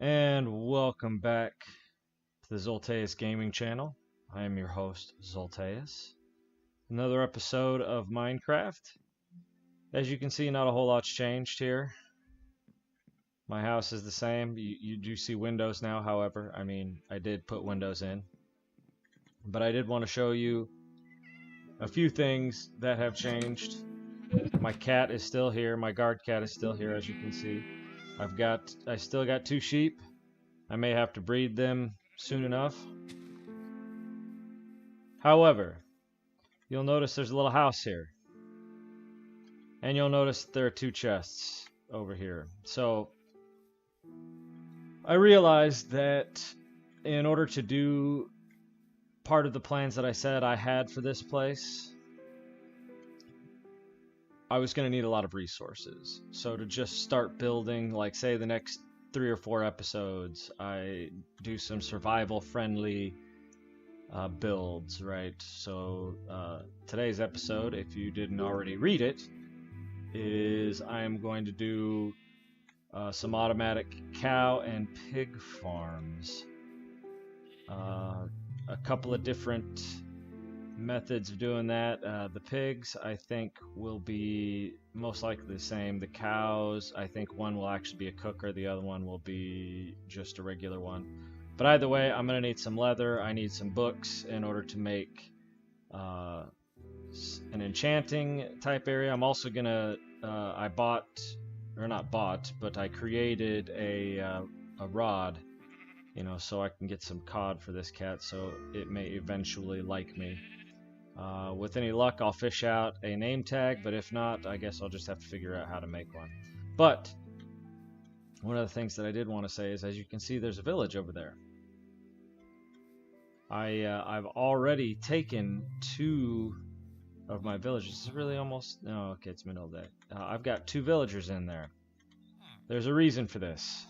And welcome back to the Zolteus Gaming Channel. I am your host, Zolteus. Another episode of Minecraft. As you can see, not a whole lot's changed here. My house is the same. You do see windows now, however. I did put windows in. But I did want to show you a few things that have changed. My cat is still here. My guard cat is still here, as you can see. I still got 2 sheep. I may have to breed them soon enough. However, you'll notice there's a little house here. And you'll notice there are 2 chests over here. So, I realized that in order to do part of the plans that I said I had for this place, I was going to need a lot of resources. So to just start building, like say the next 3 or 4 episodes, I do some survival friendly builds, right? So today's episode, if you didn't already read it, is I am going to do some automatic cow and pig farms. A couple of different methods of doing that. The pigs, I think, will be most likely the same. The cows, I think one will actually be a cooker, the other one will be just a regular one. But either way, I'm going to need some leather. I need some books in order to make an enchanting type area. I'm also going to, I created a rod, so I can get some cod for this cat so it may eventually like me. With any luck, I'll fish out a name tag, but if not, I guess I'll just have to figure out how to make one. But one of the things that I did want to say is, as you can see, there's a village over there. I've already taken 2 of my villagers. It's really almost... No, okay, it's middle of the day. I've got 2 villagers in there. There's a reason for this.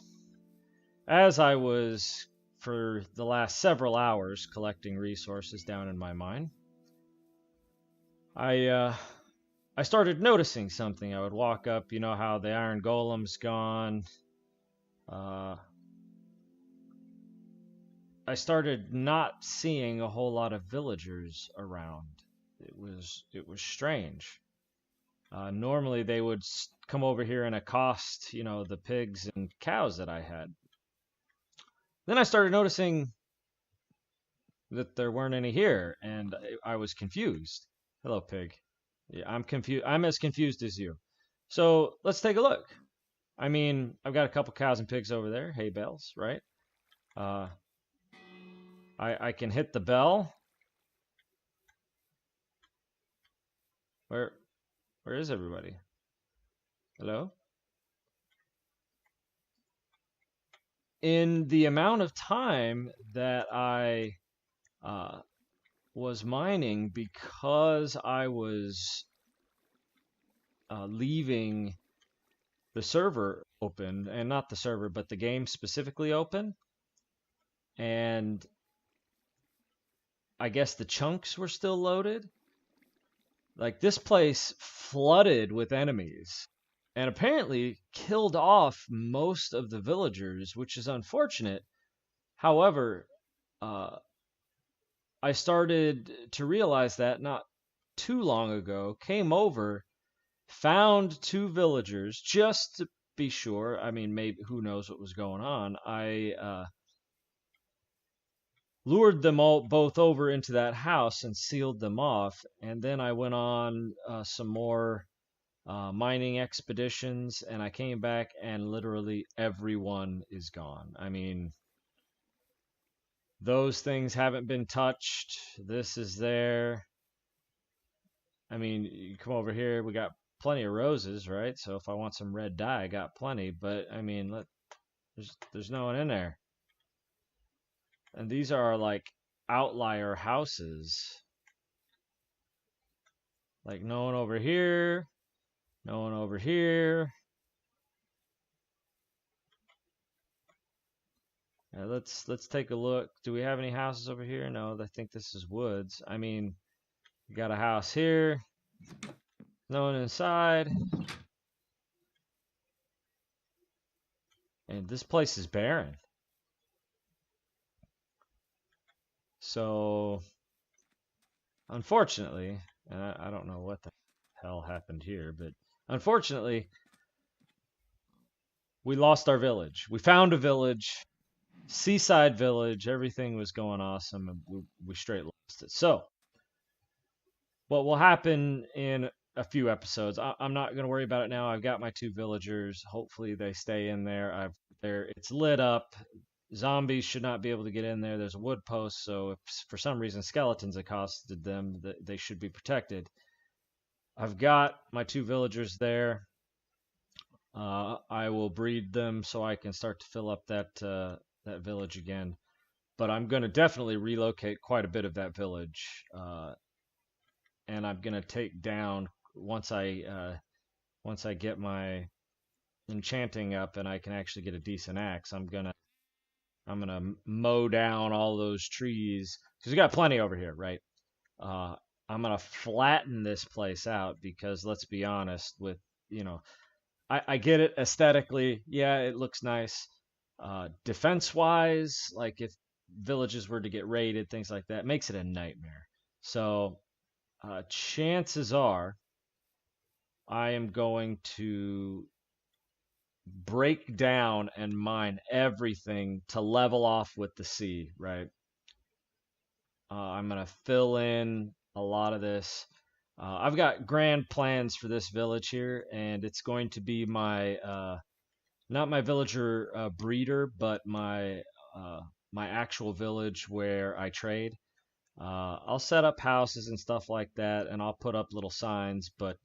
As I was, for the last several hours, collecting resources down in my mine, I started noticing something. I would walk up, you know how the iron golem's gone. I started not seeing a whole lot of villagers around. It was strange. Normally they would come over here and accost, the pigs and cows that I had. Then I started noticing that there weren't any here, and I was confused. Hello, pig. Yeah, I'm confused. I'm as confused as you. So let's take a look. I've got a couple cows and pigs over there. Hay bales, right? I can hit the bell. Where is everybody? Hello? In the amount of time that I was mining, because I was leaving the server open, and not the server, but the game specifically open, and I guess the chunks were still loaded. Like, this place flooded with enemies, and apparently killed off most of the villagers, which is unfortunate. However, I started to realize that not too long ago, came over, found 2 villagers, just to be sure. Maybe, who knows what was going on. I lured them both over into that house and sealed them off, and then I went on some more mining expeditions, and I came back and literally everyone is gone. Those things haven't been touched. This is there. You come over here, we got plenty of roses, right? So if I want some red dye, I got plenty, but there's no one in there. And these are like outlier houses. Like, no one over here. No one over here. Now let's take a look. Do we have any houses over here? No, I think this is woods. We got a house here. No one inside. And this place is barren. So, unfortunately, and I don't know what the hell happened here, but unfortunately, we lost our village. We found a village, seaside village. Everything was going awesome, and we straight lost it. So, what will happen in a few episodes? I'm not going to worry about it now. I've got my 2 villagers. Hopefully, they stay in there. It's lit up. Zombies should not be able to get in there. There's a wood post, so if for some reason skeletons accosted them, they should be protected. I've got my 2 villagers there. I will breed them so I can start to fill up that village again. But I'm going to definitely relocate quite a bit of that village, and I'm going to take down once I get my enchanting up and I can actually get a decent axe. I'm gonna mow down all those trees because we got plenty over here, right? I'm gonna flatten this place out because let's be honest, with I get it aesthetically, yeah, it looks nice. Defense wise, like if villages were to get raided, things like that, makes it a nightmare. So chances are I am going to break down and mine everything to level off with the sea, right? I'm going to fill in a lot of this. I've got grand plans for this village here, and it's going to be my, not my villager breeder, but my actual village where I trade. I'll set up houses and stuff like that, and I'll put up little signs, but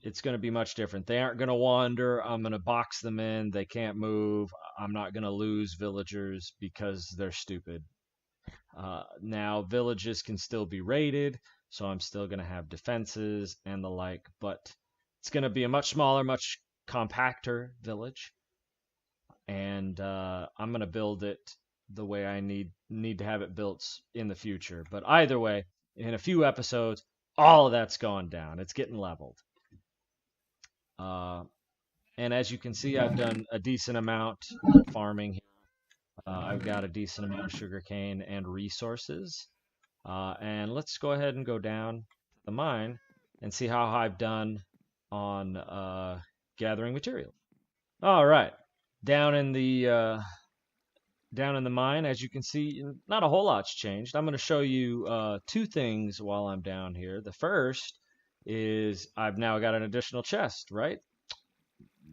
it's going to be much different. They aren't going to wander. I'm going to box them in. They can't move. I'm not going to lose villagers because they're stupid. Now, villages can still be raided, so I'm still going to have defenses and the like, but it's going to be a much smaller, much compacter village, and I'm going to build it the way I need to have it built in the future. But either way, in a few episodes, all of that's gone down. It's getting leveled. And as you can see, I've done a decent amount of farming here. I've got a decent amount of sugarcane and resources. And let's go ahead and go down the mine and see how I've done on gathering material. All right, down in the mine, as you can see, not a whole lot's changed. I'm going to show you 2 things while I'm down here. The first is I've now got an additional chest, right?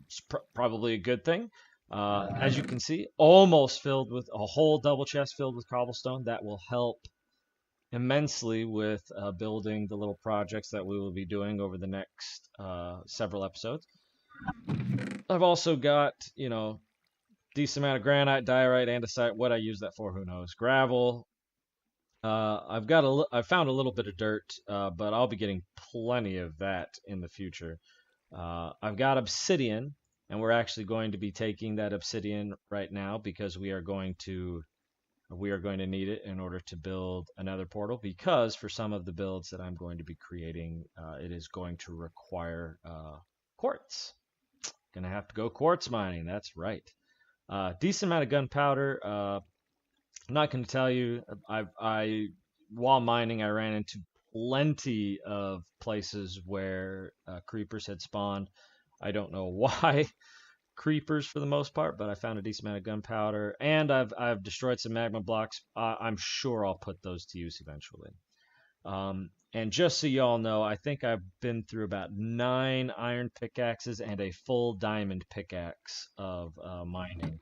It's probably a good thing. As you can see, almost filled with a whole double chest filled with cobblestone. That will help immensely with building the little projects that we will be doing over the next several episodes. I've also got, decent amount of granite, diorite, andesite. What I use that for, who knows? Gravel. I've found a little bit of dirt, but I'll be getting plenty of that in the future. I've got obsidian, and we're actually going to be taking that obsidian right now because we are going to need it in order to build another portal, because for some of the builds that I'm going to be creating, it is going to require quartz. Gonna have to go quartz mining, that's right. Decent amount of gunpowder. I'm not going to tell you, while mining, I ran into plenty of places where creepers had spawned. I don't know why creepers for the most part, but I found a decent amount of gunpowder, and I've destroyed some magma blocks. I'm sure I'll put those to use eventually. And just so y'all know, I think I've been through about 9 iron pickaxes and a full diamond pickaxe of mining.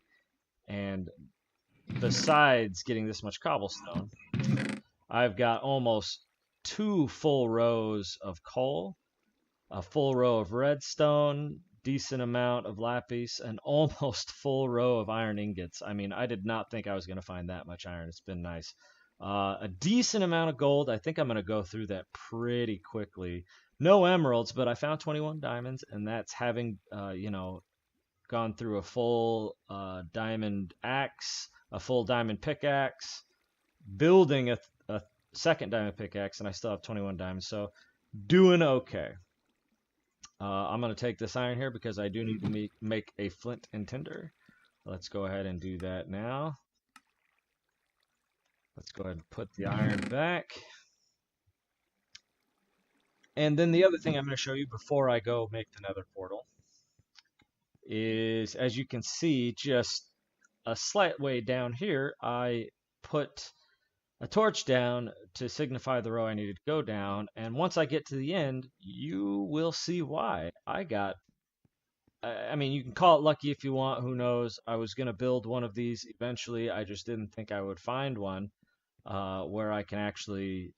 And besides getting this much cobblestone, I've got almost 2 full rows of coal, a full row of redstone, decent amount of lapis, and almost full row of iron ingots. I mean, I did not think I was going to find that much iron. It's been nice. A decent amount of gold. I think I'm going to go through that pretty quickly. No emeralds, but I found 21 diamonds, and that's having, gone through a full diamond axe, a full diamond pickaxe, building a second diamond pickaxe, and I still have 21 diamonds, so doing okay. I'm going to take this iron here because I do need to make a flint and tinder. Let's go ahead and do that now. Let's go ahead and put the iron back. And then the other thing I'm going to show you before I go make the nether portal is, as you can see, just a slight way down here, I put a torch down to signify the row I needed to go down. And once I get to the end, you will see why. I mean, you can call it lucky if you want, who knows. I was going to build one of these eventually. I just didn't think I would find one where I can actually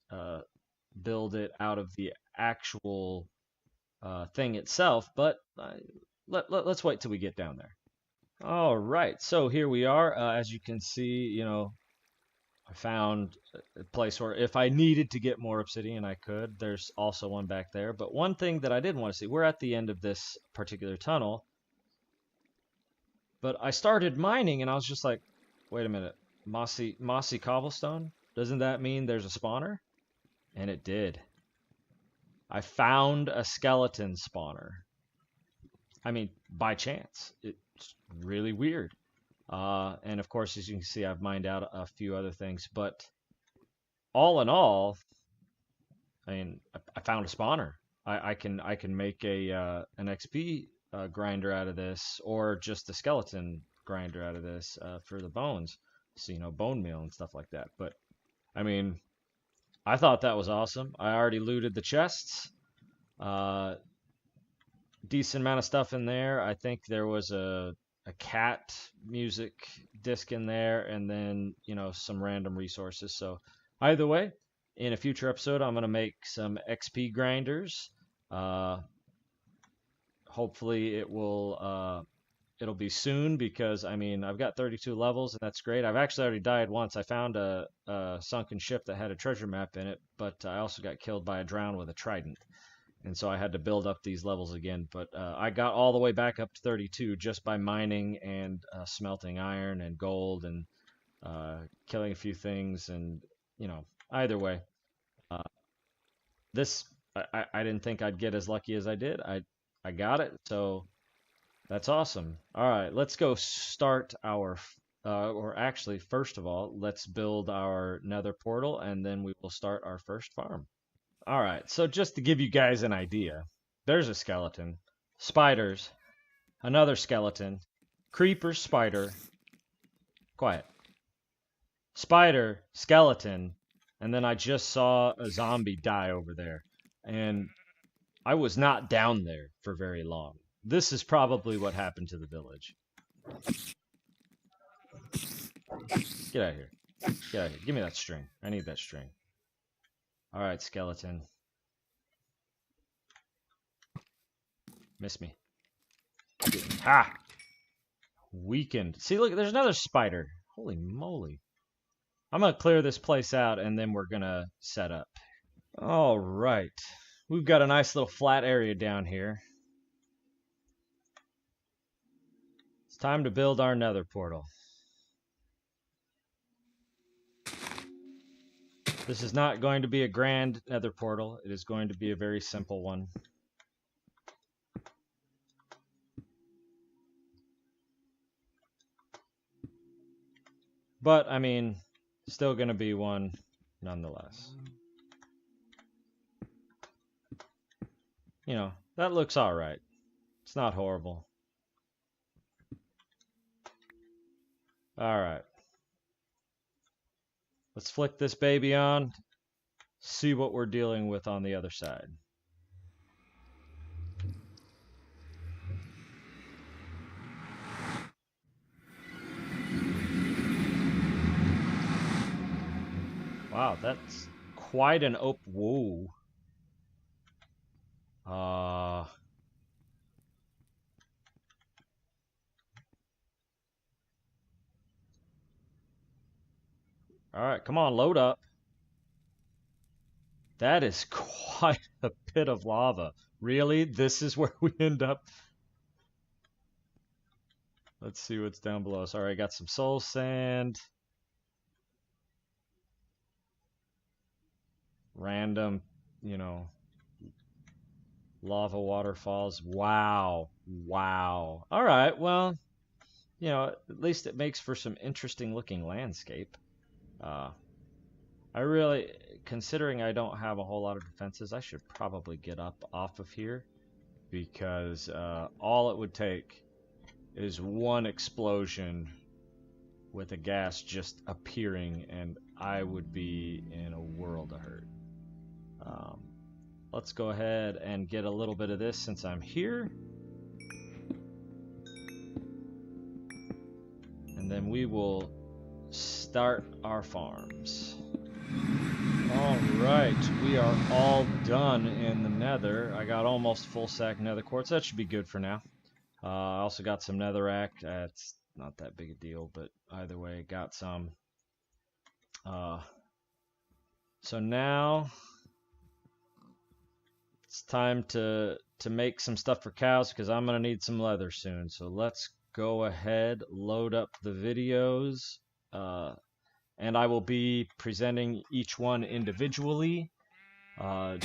build it out of the actual thing itself. But let's wait till we get down there. All right, so here we are. As you can see, you know, I found a place where if I needed to get more obsidian, I could. There's also one back there. But one thing that I did want to see, we're at the end of this particular tunnel. But I started mining and I was just like, wait a minute, mossy cobblestone? Doesn't that mean there's a spawner? And it did. I found a skeleton spawner. I mean, by chance. It's really weird. And of course, as you can see, I've mined out a few other things, but all in all, I mean, I found a spawner. I can make an XP grinder out of this, or just a skeleton grinder out of this for the bones, so you know, bone meal and stuff like that. But I mean, I thought that was awesome. I already looted the chests. Decent amount of stuff in there. I think there was a cat music disc in there, and then, you know, some random resources. So either way, in a future episode, I'm going to make some XP grinders. Hopefully it'll be soon, because I mean, I've got 32 levels and that's great. I've actually already died once. I found a sunken ship that had a treasure map in it, but I also got killed by a drown with a trident. And so I had to build up these levels again. But I got all the way back up to 32 just by mining and smelting iron and gold and killing a few things. And, you know, either way, this, I didn't think I'd get as lucky as I did. I got it. So that's awesome. All right, let's go start our, or actually, first of all, let's build our nether portal, and then we will start our first farm. All right, so just to give you guys an idea, there's a skeleton, spiders, another skeleton, creeper, spider, quiet, spider, skeleton, and then I just saw a zombie die over there. And I was not down there for very long. This is probably what happened to the village. Get out of here. Get out of here. Give me that string. I need that string. Alright, skeleton. Miss me. Ha! Weakened. See, look, there's another spider. Holy moly. I'm going to clear this place out, and then we're going to set up. Alright. We've got a nice little flat area down here. It's time to build our nether portal. This is not going to be a grand nether portal. It is going to be a very simple one. But, I mean, still going to be one nonetheless. You know, that looks alright. It's not horrible. Alright. Let's flick this baby on. See what we're dealing with on the other side. Wow, that's quite an whoa. Alright, come on, load up. That is quite a pit of lava. Really? This is where we end up? Let's see what's down below. Sorry, I got some soul sand. Random, you know, lava waterfalls. Wow. Wow. Alright, well, you know, at least it makes for some interesting looking landscape. I really, considering I don't have a whole lot of defenses, I should probably get up off of here, because all it would take is one explosion with a gas just appearing, and I would be in a world of hurt. Let's go ahead and get a little bit of this since I'm here. And then we will start our farms. Alright, we are all done in the nether. I got almost full stack nether quartz. That should be good for now. I also got some netherrack. That's not that big a deal, but either way, got some. So now it's time to make some stuff for cows, because I'm gonna need some leather soon. So let's go ahead, load up the videos, and I will be presenting each one individually,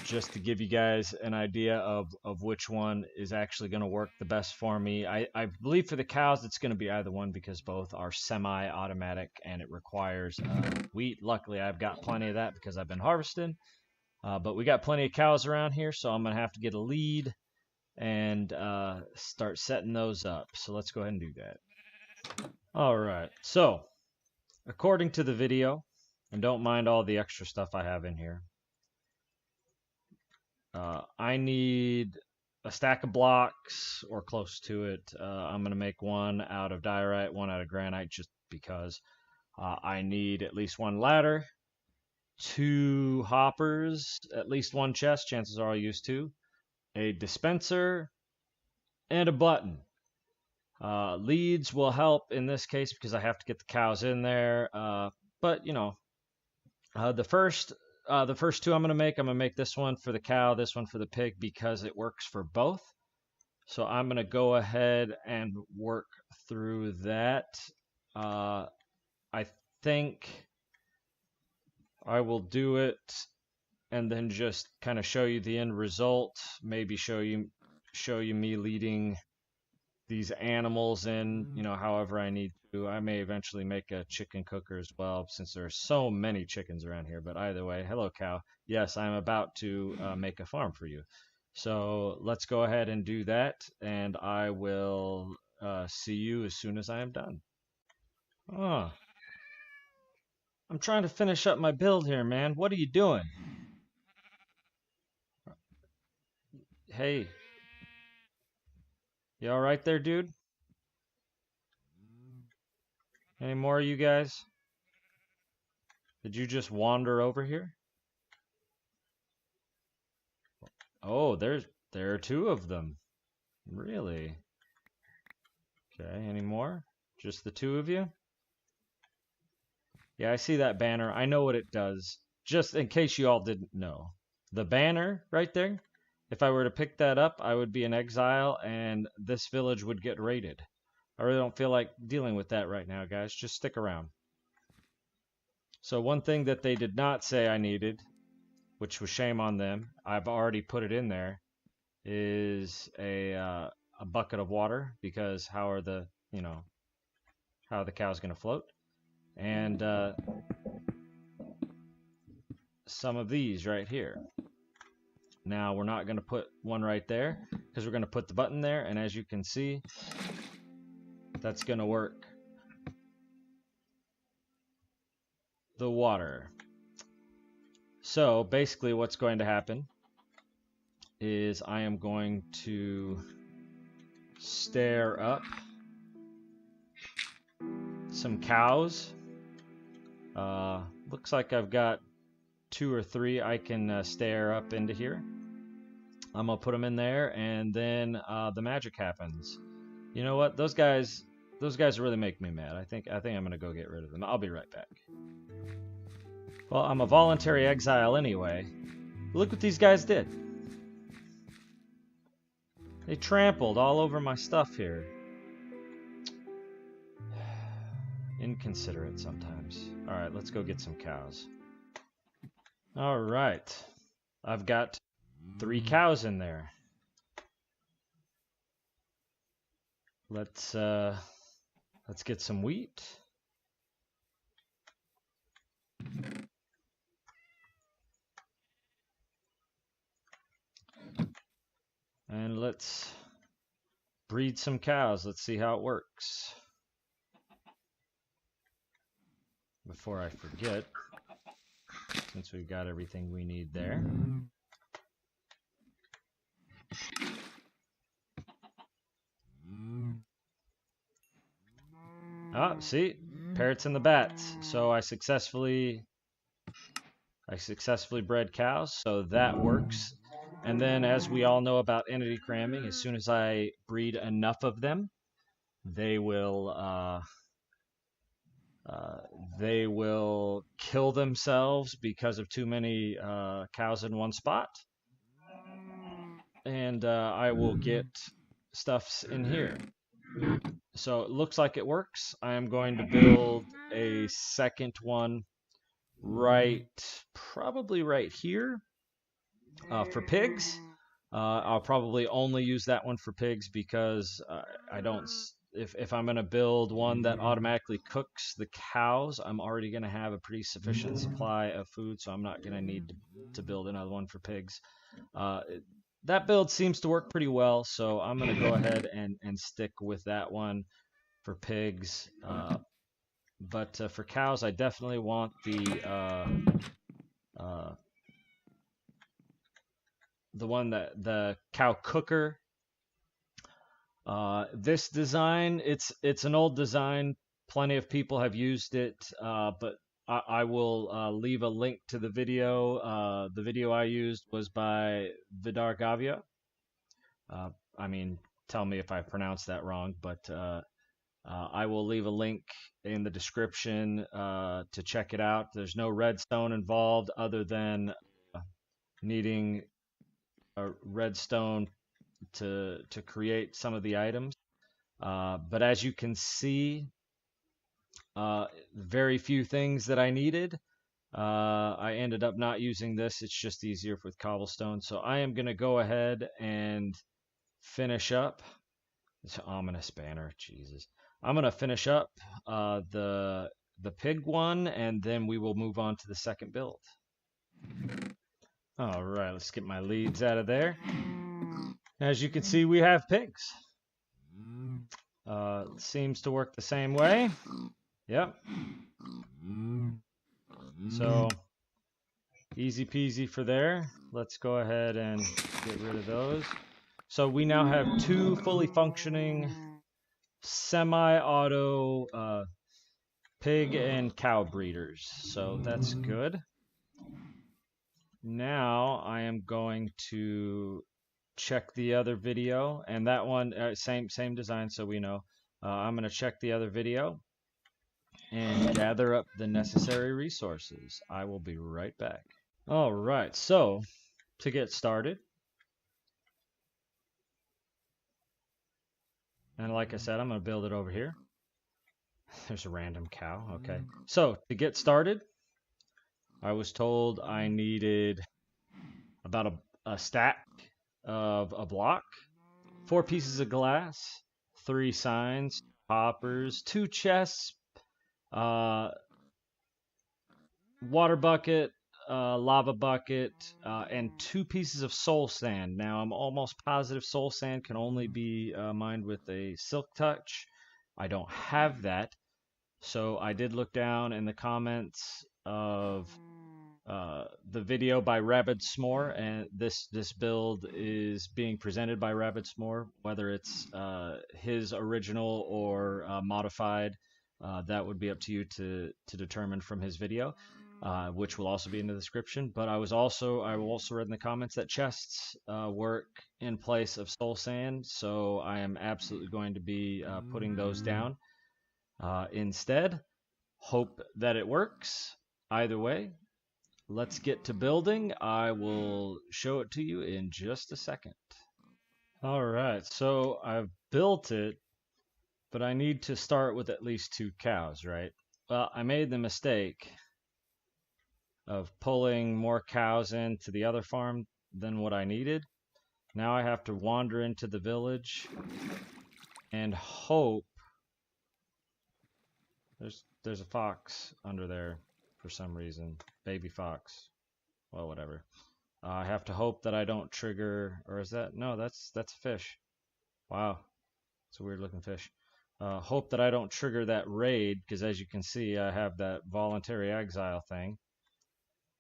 just to give you guys an idea of which one is actually going to work the best for me. I believe for the cows it's going to be either one, because both are semi-automatic and it requires wheat. Luckily I've got plenty of that because I've been harvesting, but we got plenty of cows around here, so I'm going to have to get a lead and start setting those up. So let's go ahead and do that. Alright, so according to the video, and don't mind all the extra stuff I have in here, I need a stack of blocks or close to it. I'm going to make one out of diorite, one out of granite, just because. I need at least one ladder, 2 hoppers, at least 1 chest, chances are I'll use 2, a dispenser, and a button. Leads will help in this case because I have to get the cows in there, but you know, the first 2 I'm going to make this one for the cow, this one for the pig, because it works for both. So I'm going to go ahead and work through that. I think I will do it and then just kind of show you the end result, maybe show you me leading these animals in, you know, however I need to. I may eventually make a chicken cooker as well, since there are so many chickens around here. But either way, hello cow. Yes, I'm about to make a farm for you. So let's go ahead and do that, and I will see you as soon as I am done. Oh, I'm trying to finish up my build here, man. What are you doing? Hey. You alright there, dude? Any more of you guys? Did you just wander over here? Oh, there are 2 of them. Really? Okay, any more? Just the 2 of you? Yeah, I see that banner. I know what it does. Just in case you all didn't know. The banner right there, if I were to pick that up, I would be in exile and this village would get raided. I really don't feel like dealing with that right now, guys. Just stick around. So one thing that they did not say I needed, which was shame on them, I've already put it in there, is a bucket of water, because how are the cows going to float? And some of these right here. Now we're not going to put one right there, because we're going to put the button there, and as you can see, that's going to work. The water. So basically what's going to happen is I am going to stare up some cows. Looks like I've got 2 or 3 I can stare up into here. I'm gonna put them in there, and then the magic happens. You know what? Those guys really make me mad. I think I'm gonna go get rid of them. I'll be right back. Well, I'm a voluntary exile anyway. Look what these guys did. They trampled all over my stuff here. Inconsiderate sometimes. Alright, let's go get some cows. Alright. I've got 3 cows in there. Let's get some wheat. And let's breed some cows. Let's see how it works. Before I forget, since we've got everything we need there. Ah, see? Parrots and the bats. So I successfully bred cows, so that works. And then, as we all know about entity cramming, as soon as I breed enough of them, they will kill themselves because of too many cows in one spot. And I will get stuffs in here. So it looks like it works. I am going to build a second one probably right here for pigs. I'll probably only use that one for pigs because I don't. If I'm going to build one that automatically cooks the cows, I'm already going to have a pretty sufficient supply of food, so I'm not going to need to build another one for pigs. That build seems to work pretty well, so I'm going to go ahead and stick with that one for pigs. But for cows, I definitely want the one the cow cooker. This design, it's an old design. Plenty of people have used it, but I will leave a link to the video. The video I used was by Vidar Gavia. I mean, tell me if I pronounced that wrong, but I will leave a link in the description to check it out. There's no redstone involved other than needing a redstone to create some of the items. But as you can see, very few things that I needed. I ended up not using this. It's just easier with cobblestone. So I am going to go ahead and finish up this ominous banner. Jesus. I'm going to finish up the pig one, and then we will move on to the second build. All right, let's get my leads out of there. As you can see, we have pigs. Seems to work the same way. Yep. So, easy peasy for there. Let's go ahead and get rid of those. So we now have 2 fully functioning semi-auto pig and cow breeders. So that's good. Now I am going to check the other video, and that one same design, so we know. I'm going to check the other video and gather up the necessary resources. I will be right back. All right, so to get started, and like I said, I'm going to build it over here. There's a random cow. Okay, so to get started, I was told I needed about a stack of a block, 4 pieces of glass, 3 signs, hoppers, 2 chests, water bucket, lava bucket, and 2 pieces of soul sand. Now I'm almost positive soul sand can only be mined with a silk touch. I don't have that, so I did look down in the comments of the video by Rabid S'more, and this build is being presented by Rabid S'more, whether it's his original or modified. That would be up to you to determine from his video, which will also be in the description. But I also read in the comments that chests work in place of soul sand, so I am absolutely going to be putting those down instead. Hope that it works. Either way, let's get to building. I will show it to you in just a second. All right, so I've built it, but I need to start with at least 2 cows, right? Well, I made the mistake of pulling more cows into the other farm than what I needed. Now I have to wander into the village and hope. There's a fox under there for some reason. Baby fox. Well, whatever. I have to hope that I don't trigger, or is that, no, that's a fish. Wow, it's a weird looking fish. Hope that I don't trigger that raid, because as you can see, I have that voluntary exile thing.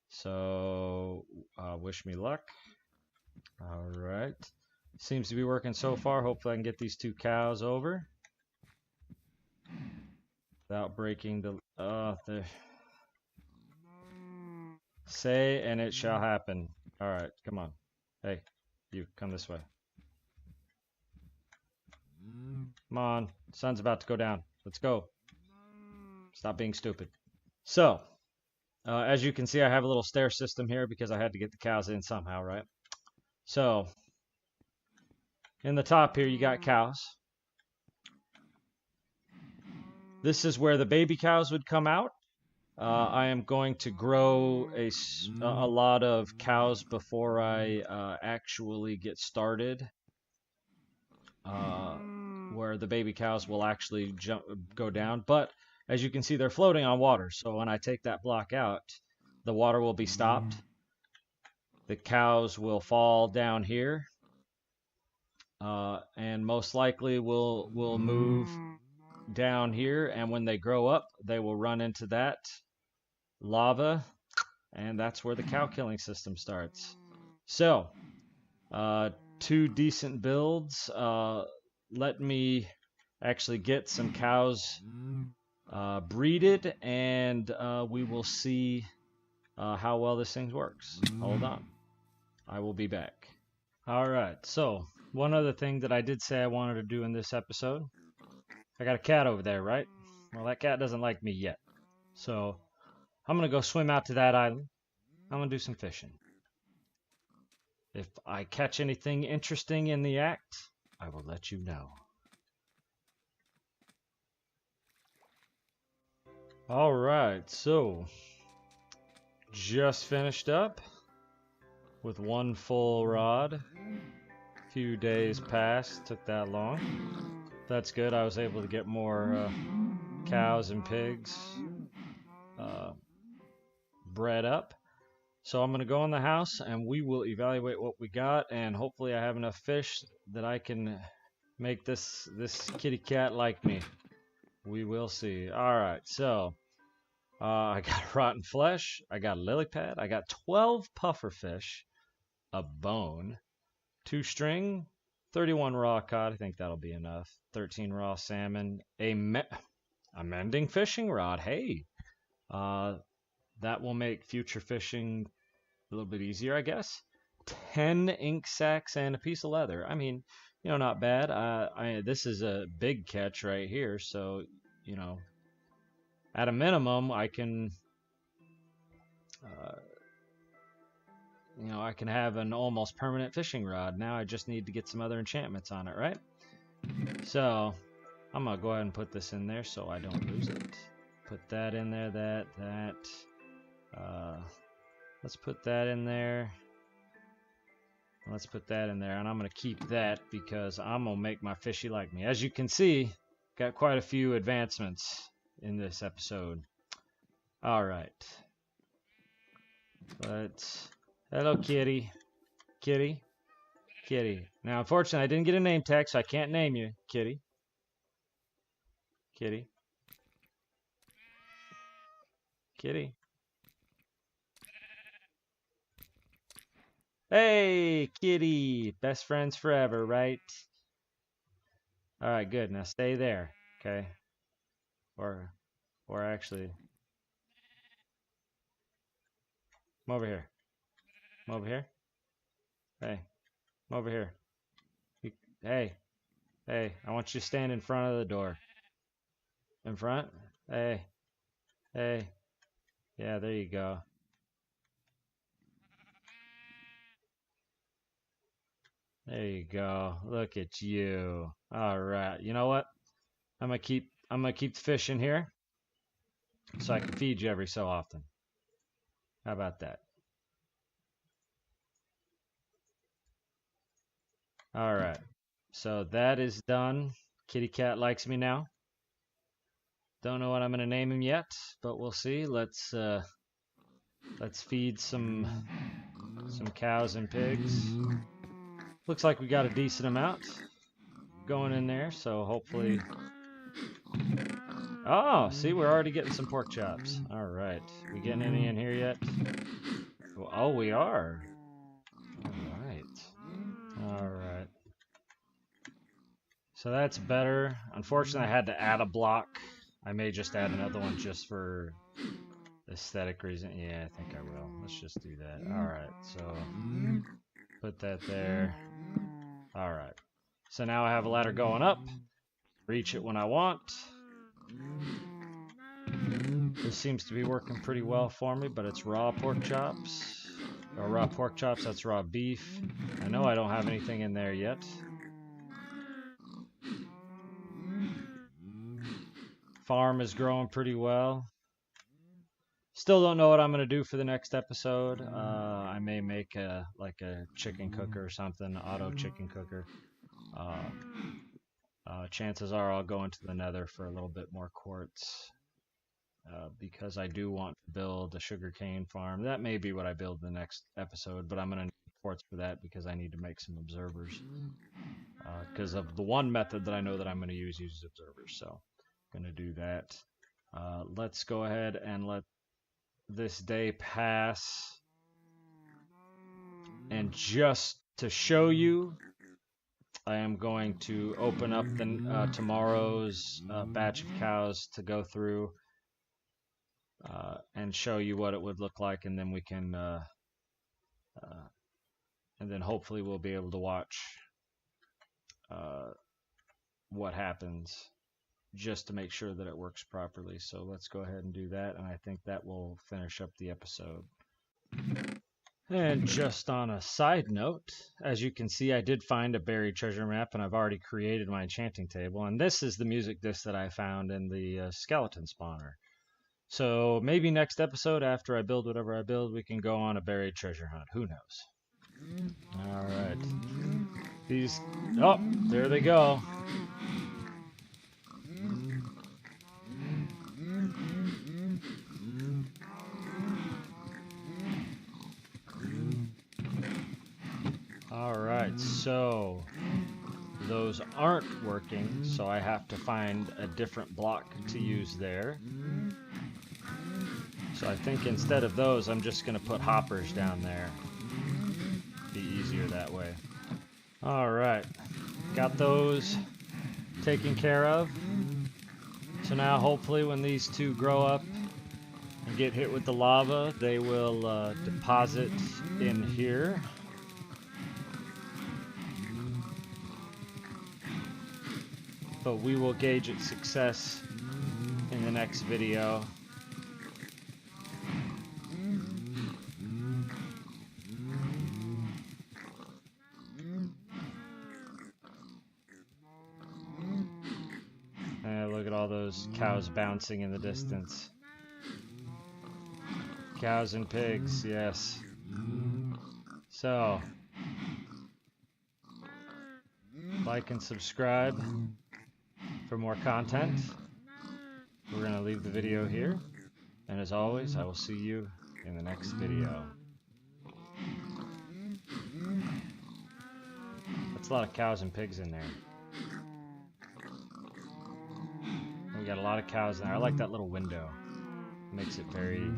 So, wish me luck. All right. Seems to be working so far. Hopefully I can get these 2 cows over without breaking the say, and it shall happen. All right, come on. Hey, you, come this way. Come on, sun's about to go down. Let's go. Stop being stupid. So, as you can see, I have a little stair system here because I had to get the cows in somehow, right? So, in the top here, you got cows. This is where the baby cows would come out. I am going to grow a lot of cows before I actually get started, where the baby cows will actually go down. But as you can see, they're floating on water. So when I take that block out, the water will be stopped. The cows will fall down here, and most likely will move down here, and when they grow up, they will run into that lava, and that's where the cow killing system starts. So, 2 decent builds. Let me actually get some cows breeded, and we will see how well this thing works. Hold on. I will be back. Alright, so one other thing that I did say I wanted to do in this episode. I got a cat over there, right? Well, that cat doesn't like me yet. So, I'm going to go swim out to that island. I'm going to do some fishing. If I catch anything interesting in the act, I will let you know. Alright, so just finished up with 1 full rod. A few days passed, took that long. That's good, I was able to get more cows and pigs bred up. So I'm going to go in the house and we will evaluate what we got, and hopefully I have enough fish that I can make this kitty cat like me. We will see. Alright, so I got rotten flesh, I got a lily pad, I got 12 puffer fish, a bone, 2 string, 31 raw cod, I think that'll be enough, 13 raw salmon, a mending fishing rod. Hey, that will make future fishing a little bit easier, I guess. 10 ink sacks and a piece of leather. I mean, you know, not bad. This is a big catch right here, so, you know, at a minimum, I can, you know, I can have an almost permanent fishing rod. Now I just need to get some other enchantments on it, right? So, I'm going to go ahead and put this in there so I don't lose it. Put that in there, that. Let's put that in there. Let's put that in there, and I'm going to keep that because I'm going to make my fishy like me. As you can see, got quite a few advancements in this episode. Alright. Hello, kitty. Kitty. Kitty. Now, unfortunately, I didn't get a name tag, so I can't name you, kitty. Kitty. Kitty. Hey, kitty. Best friends forever, right? Alright, good. Now stay there, okay? Or actually... Come over here. Come over here. Hey. Come over here. Hey. Hey, I want you to stand in front of the door. In front? Hey. Hey. Yeah, there you go. There you go. Look at you. All right. You know what? I'm gonna keep the fish in here so I can feed you every so often. How about that? All right. So that is done. Kitty cat likes me now. Don't know what I'm gonna name him yet, but we'll see. Let's feed some some cows and pigs. Looks like we got a decent amount going in there, so hopefully... Oh, see, we're already getting some pork chops. All right. We getting any in here yet? Oh, we are. All right. All right. So that's better. Unfortunately, I had to add a block. I may just add another one just for aesthetic reason. Yeah, I think I will. Let's just do that. All right. So put that there. All right. So now I have a ladder going up. Reach it when I want. This seems to be working pretty well for me, but it's raw pork chops. Or raw pork chops, that's raw beef. I know I don't have anything in there yet. Farm is growing pretty well. Still don't know what I'm going to do for the next episode. I may make a chicken cooker or something, auto chicken cooker. Chances are I'll go into the nether for a little bit more quartz. Because I do want to build a sugarcane farm. That may be what I build in the next episode, but I'm going to need quartz for that because I need to make some observers. Because of the one method that I know that I'm going to use uses observers, so I'm going to do that. Let's go ahead and let this day pass. And just to show you, I am going to open up the tomorrow's batch of cows to go through. And show you what it would look like, and then we can, and then hopefully we'll be able to watch what happens just to make sure that it works properly. So let's go ahead and do that, and I think that will finish up the episode. And just on a side note, as you can see, I did find a buried treasure map, and I've already created my enchanting table, and this is the music disc that I found in the skeleton spawner. So maybe next episode, after I build whatever I build, we can go on a buried treasure hunt. Who knows? All right. These... Oh, there they go. All right, so those aren't working, so I have to find a different block to use there. So I think instead of those, I'm just going to put hoppers down there. Be easier that way. All right. Got those taken care of. So now hopefully when these two grow up and get hit with the lava, they will deposit in here. But we will gauge its success in the next video. Look at all those cows bouncing in the distance. Cows and pigs, yes. So, like and subscribe for more content. We're going to leave the video here. And as always, I will see you in the next video. That's a lot of cows and pigs in there. We got a lot of cows in there. I like that little window. It makes it very,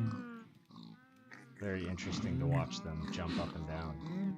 very interesting to watch them jump up and down.